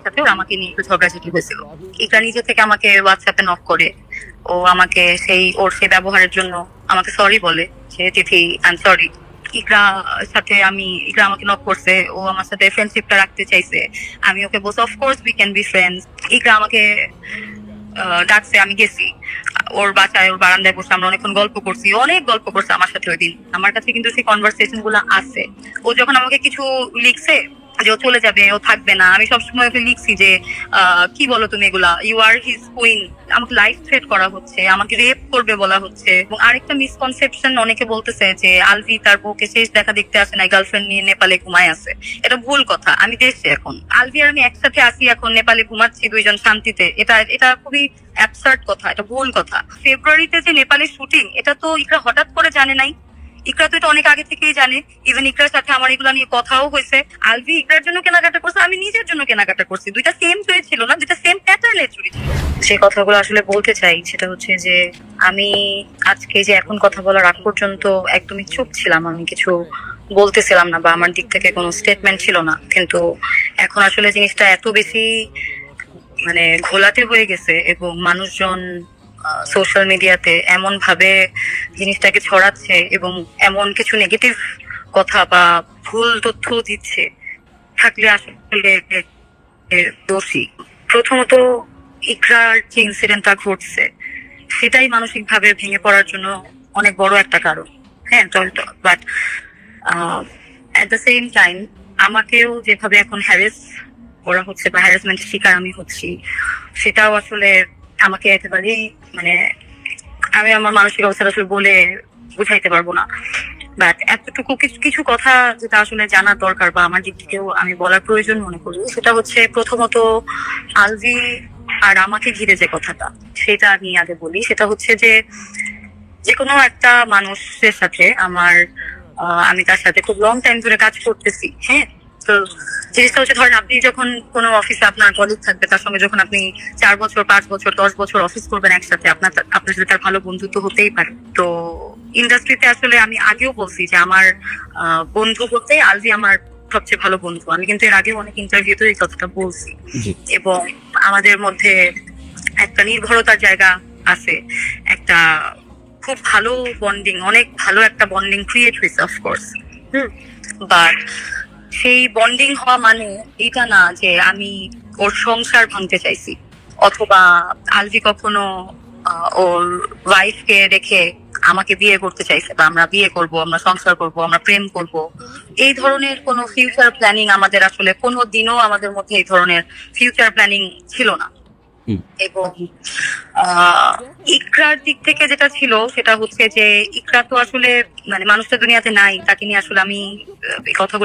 সাথে ওর আমাকে নিয়ে একটু ঝগড়াঝাটি হয়েছিল। ইকরা নিজে থেকে আমাকে হোয়াটসঅ্যাপে নক করে ও আমাকে ওর সেই ব্যবহারের জন্য আমাকে সরি বলে যে তিথি আই এম সরি। ইকরা আমাকে নক করছে, ও আমার সাথে ফ্রেন্ডশিপটা রাখতে চাইছে। আমি ওকে বলছি of course we can be friends. Iqra আমাকে ডাকছে, আমি গেছি ওর বাসায়, ওর বারান্দায় বসে আমরা অনেকক্ষণ গল্প করছি, অনেক গল্প করছে আমার সাথে ওই দিন। আমার কাছে কিন্তু সেই কনভারসেশন গুলো আছে। ও যখন আমাকে কিছু লিখছে যে ও চলে যাবে, ও থাকবে না, আমি সবসময় ওকে লিখছি যে কি বলো তুমি এগুলা, ইউ আর হিজ কুইন। আমাকে লাইফ থ্রেট করা হচ্ছে, আমাকে রেপ করবে বলা হচ্ছে। এবং আরেকটা মিসকনসেপশন অনেকে বলতেছে যে আলভি তার বউকে শেষ দেখা দেখতে আসে না, গার্লফ্রেন্ড নিয়ে নেপালে ঘুমায় আছে। এটা ভুল কথা। আমি দেশে এখন আলভি আর আমি একসাথে আসি, এখন নেপালে ঘুমাচ্ছি দুইজন শান্তিতে। এটা খুবই অ্যাবসার্ড কথা, এটা ভুল কথা। ফেব্রুয়ারিতে যে নেপালের শুটিং, এটা তো ইকরা হঠাৎ করে জানে নাই। ইকরা তো এটা অনেক আগে থেকেই জানে। ইভেন ইকরার সাথে আমার এগুলো নিয়ে কথাও হয়েছে। আলভি ইকরার জন্য কেনাকাটা করছে, আমি নিজের জন্য কেনাকাটা করছি। দুইটা সেম চুরি ছিল না, দুইটা সেম প্যাটার্নের চুরি ছিল। সেই কথাগুলো আসলে বলতে চাই, সেটা হচ্ছে যে আমি আজকে যে এখন কথা বলার আগ পর্যন্ত একদমই চুপ ছিলাম, আমি কিছু বলতেছিলাম না বা আমার দিক থেকে কোনো স্টেটমেন্ট ছিল না। কিন্তু এখন আসলে জিনিসটা এত বেশি ঘোলাটে হয়ে গেছে এবং মানুষজন সোশ্যাল মিডিয়াতে এমন ভাবে জিনিসটাকে ছড়াচ্ছে এবং এমন কিছু নেগেটিভ কথা বা ভুল তথ্য দিচ্ছে, থাকলে আসলে দোষী প্রথমত ইকরার যে ইনসিডেন্টটা ঘটছে সেটাই মানসিক ভাবে ভেঙে পড়ার জন্য অনেক বড় একটা কারণ। হ্যাঁ, but at the same time আমাকেও যেভাবে এখন হ্যারেস করা হচ্ছে বা হ্যারাসমেন্টের শিকার আমি হচ্ছি, সেটাও আসলে আমাকে একেবারেই আমি আমার মানসিক অবস্থা আসলে বলে বুঝাইতে পারবো না। বাট এতটুকু কিছু কথা যেটা আসলে জানার দরকার বা আমার দিক থেকেও আমি বলার প্রয়োজন মনে করি, সেটা হচ্ছে প্রথমত আলভি আর আমাকে ঘিরে যে কথাটা, সেটা আমি আগে বলি। সেটা হচ্ছে যে কোনো একটা মানুষের সাথে আমি তার সাথে খুব লং টাইম ধরে কাজ করতেছি। হ্যাঁ, তো জিনিসটা হচ্ছে, ধরেন আপনি যখন কোনো অফিসে আপনার কলিগ থাকবে, তার সঙ্গে যখন আপনি 4 বছর 5 বছর 10 বছর অফিস করবেন একসাথে, আপনার সাথে তার ভালো বন্ধুত্ব হতেই পারে। তো ইন্ডাস্ট্রিতে আসলে আমি আগেও বলছি যে আমার বন্ধু বলতে আলভি আমার সবচেয়ে ভালো বন্ধু। আমি কিন্তু এর আগেও অনেক ইন্টারভিউতে এই কথাটা বলছি এবং আমাদের মধ্যে একটা নির্ভরতার জায়গা আছে, একটা খুব ভালো বন্ডিং, অনেক ভালো একটা বন্ডিং ক্রিয়েট হয়েছে অফকোর্স। বাট সেই বন্ডিং হওয়া মানে এটা না যে আমি ওর সংসার ভাঙতে চাইছি, অথবা আলভি কখনো ওর ওয়াইফকে রেখে আমাকে বিয়ে করতে চাইছে বা আমরা বিয়ে করব, আমরা সংসার করব, আমরা প্রেম করব। এই ধরনের কোনো ফিউচার প্ল্যানিং আমাদের আসলে কোনো দিনও আমাদের মধ্যে এই ধরনের ফিউচার প্ল্যানিং ছিল না। এবং ইকরার দিক থেকে যেটা ছিল সেটা হচ্ছে যে ইকরা তো আসলে মানুষটা দুনিয়াতে নাই, তাকে নিয়ে আসলে আমি এই কথাগুলো